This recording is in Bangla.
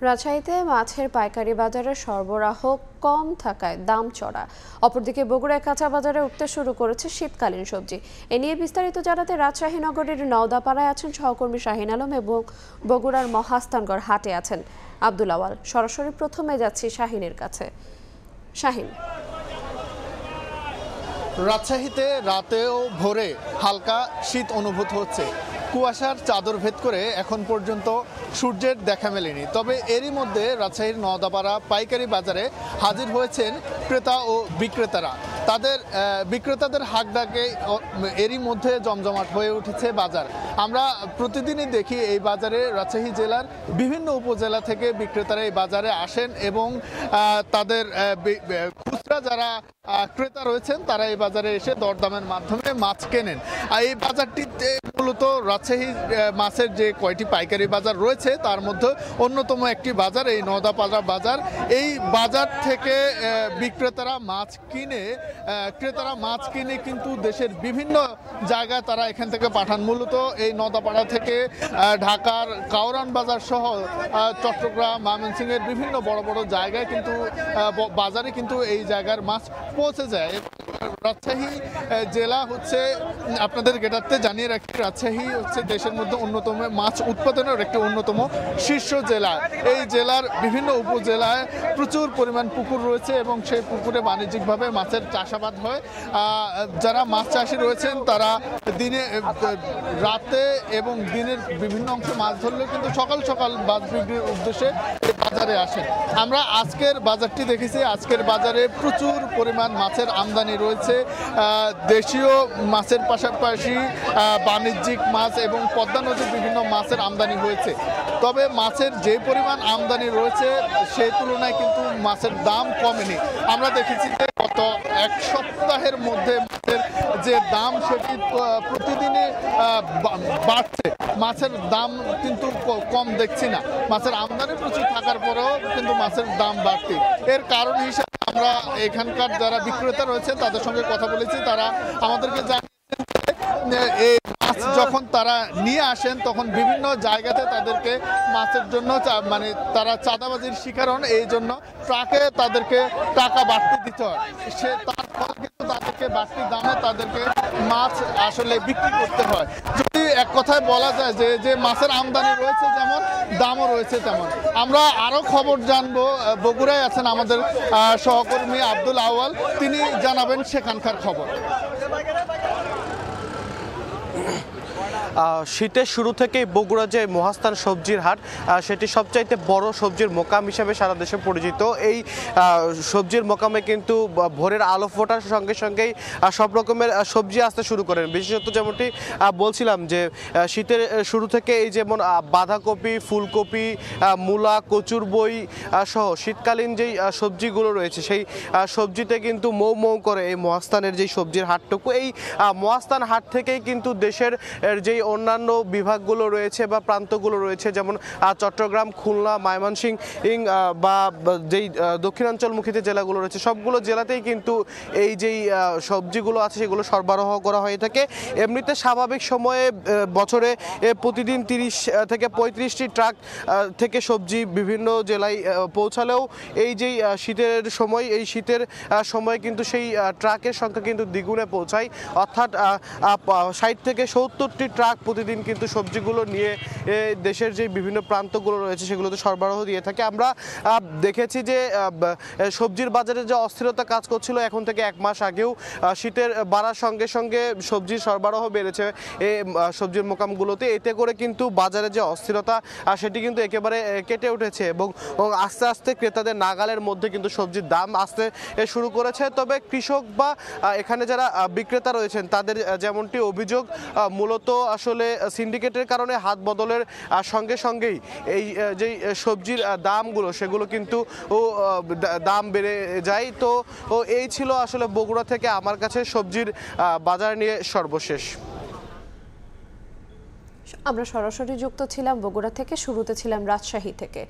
রাজশাহীতে মাছের পাইকারি বাজারে সরবরাহ কম থাকায় দাম চড়া। অপরদিকে বগুড়ায় কাঁচা বাজারে উঠতে শুরু করেছে শীতকালীন সবজি। এ নিয়ে বিস্তারিত জানাতে রাজশাহী নগরীর নওদাপাড়ায় আছেন সহকর্মী শাহিন আলম এবং বগুড়ার মহাস্থানগড় হাটে আছেন আব্দুল আওয়াল। সরাসরি প্রথমে যাচ্ছি শাহিনের কাছে। শাহিন, রাজশাহীতে রাতেও ভোরে হালকা শীত অনুভূত হচ্ছে। কুয়াশার চাদর ভেদ করে এখন পর্যন্ত সূর্যের দেখা মেলেনি। তবে এরই মধ্যে রাজশাহীর নওদাপাড়া পাইকারি বাজারে হাজির হয়েছেন ক্রেতা ও বিক্রেতারা। বিক্রেতাদের হাক ডাকে এরই মধ্যে জমজমাট হয়ে উঠেছে বাজার। আমরা প্রতিদিনই দেখি এই বাজারে রাজশাহী জেলার বিভিন্ন উপজেলা থেকে বিক্রেতারা এই বাজারে আসেন এবং তাদের খুচরা যারা ক্রেতা রয়েছেন তারা এই বাজারে এসে দরদামের মাধ্যমে মাছ কেনেন। আর এই বাজারটিতে মূলত রাজশাহী মাছের যে কয়টি পাইকারি বাজার রয়েছে তার মধ্যে অন্যতম একটি বাজার এই নওদাপাড়া বাজার। এই বাজার থেকে বিক্রেতারা মাছ কিনে কিন্তু দেশের বিভিন্ন জায়গায় তারা এখান থেকে পাঠান। মূলত এই নওদাপাড়া থেকে ঢাকার কাউরান বাজার সহ চট্টগ্রাম, ময়মনসিংহের বিভিন্ন বড় বড় জায়গায় কিন্তু বাজারে কিন্তু এই জায়গার মাছ পৌঁছে যায়। রাজশাহী জেলা হচ্ছে, আপনাদের গেটারতে জানিয়ে রাখি, রাজশাহী হচ্ছে দেশের মধ্যে অন্যতম মাছ উৎপাদনের একটি অন্যতম শীর্ষ জেলা। এই জেলার বিভিন্ন উপজেলায় প্রচুর পরিমাণ পুকুর রয়েছে এবং সেই পুকুরে বাণিজ্যিকভাবে মাছের চাষাবাদ হয়। যারা মাছ চাষি রয়েছেন তারা রাতে এবং দিনের বিভিন্ন অংশে মাছ ধরলেও কিন্তু সকাল সকাল মাছ বিক্রির উদ্দেশ্যে বাজারে আসেন। আমরা আজকের বাজারটি দেখেছি। আজকের বাজারে প্রচুর পরিমাণ মাছের আমদানি রয়েছে। দেশীয় মাছের পাশাপাশি বাণিজ্যিক মাছ এবং পদ্মা নদীর বিভিন্ন মাছের আমদানি হয়েছে। তবে মাছের যে পরিমাণ আমদানি রয়েছে সেই তুলনায় কিন্তু মাছের দাম কমেনি। আমরা দেখেছি যে গত এক সপ্তাহের মধ্যে মাছের যে দাম সেটি প্রতিদিনই বাড়ছে। মাছের দাম কিন্তু কম দেখছি না। মাছের আমদানি প্রচুর থাকার পরেও কিন্তু মাছের দাম বাড়তি। এর কারণ হিসাবে আমরা এখানকার যারা বিক্রেতা রয়েছেন তাদের সঙ্গে কথা বলেছি। তারা আমাদেরকে জানিয়েছেন এই মাছ যখন তারা নিয়ে আসেন তখন বিভিন্ন জায়গাতে তাদেরকে মাছের জন্য মানে তারা চাঁদাবাজির শিকার হন। এই জন্য ট্রাকে তাদেরকে টাকা বাড়তি দিতে হয়। তার ফলে কিন্তু তাদেরকে বাড়তি দামে তাদেরকে মাছ আসলে বিক্রি করতে হয়। যদি এক কথায় বলা যায় যে মাছের আমদানি রয়েছে যেমন, দামও রয়েছে তেমন। আমরা আরো খবর জানবো। বগুড়ায় আছেন আমাদের সহকর্মী আব্দুল আওয়াল, তিনি জানাবেন সেখানকার খবর। শীতের শুরু থেকেই বগুড়া যে মহাস্থান সবজির হাট, সেটি সবচাইতে বড় সবজির মোকাম হিসেবে সারা দেশে পরিচিত। এই সবজির মোকামে কিন্তু ভোরের আলো ফোটার সঙ্গে সঙ্গেই সব রকমের সবজি আসতে শুরু করেন। বিশেষত যেমনটি বলছিলাম যে শীতের শুরু থেকে এই যেমন বাঁধাকপি, ফুলকপি, মূলা, কচুর বই সহ শীতকালীন যেই সবজিগুলো রয়েছে সেই সবজিতে কিন্তু মৌ মৌ করে এই মহাস্থানের যেই সবজির হাটটুকু। এই মহাস্থান হাট থেকেই কিন্তু দেশের যেই অন্যান্য বিভাগগুলো রয়েছে বা প্রান্তগুলো রয়েছে, যেমন চট্টগ্রাম, খুলনা, ময়মনসিংহ বা যেই দক্ষিণাঞ্চলমুখী যে জেলাগুলো রয়েছে সবগুলো জেলাতেই কিন্তু এই যেই সবজিগুলো আছে সেগুলো সরবরাহ করা হয়ে থাকে। এমনিতে স্বাভাবিক সময়ে বছরে প্রতিদিন 30 থেকে 35টি ট্রাক থেকে সবজি বিভিন্ন জেলায় পৌঁছালেও এই যেই শীতের সময় কিন্তু সেই ট্রাকের সংখ্যা কিন্তু দ্বিগুণে পৌঁছায়। অর্থাৎ 60 থেকে 70টি ট্রাক প্রতিদিন কিন্তু সবজিগুলো নিয়ে দেশের যে বিভিন্ন প্রান্তগুলো রয়েছে সেগুলোতে সরবরাহ দিয়ে থাকে। আমরা দেখেছি যে সবজির বাজারে যে অস্থিরতা কাজ করছিল এখন থেকে 1 মাস আগেও শীতের বাড়ার সঙ্গে সঙ্গে সবজির সরবরাহ বেড়েছে এই সবজির মোকামগুলোতে। এতে করে কিন্তু বাজারে যে অস্থিরতা সেটি কিন্তু একেবারে কেটে উঠেছে এবং আস্তে আস্তে ক্রেতাদের নাগালের মধ্যে কিন্তু সবজির দাম আসতে শুরু করেছে। তবে কৃষক বা এখানে যারা বিক্রেতা রয়েছেন তাদের যেমনটি অভিযোগ, মূলত আসলে সিন্ডিকেটের কারণে হাত বদলের সঙ্গে সঙ্গেই এই যে সবজির দামগুলো সেগুলো কিন্তু দাম বেড়ে যায়। তো এই ছিল আসলে বগুড়া থেকে আমার কাছে সবজির বাজার নিয়ে সর্বশেষ। আমরা সরাসরি যুক্ত ছিলাম বগুড়া থেকে, শুরুতে ছিলাম রাজশাহী থেকে।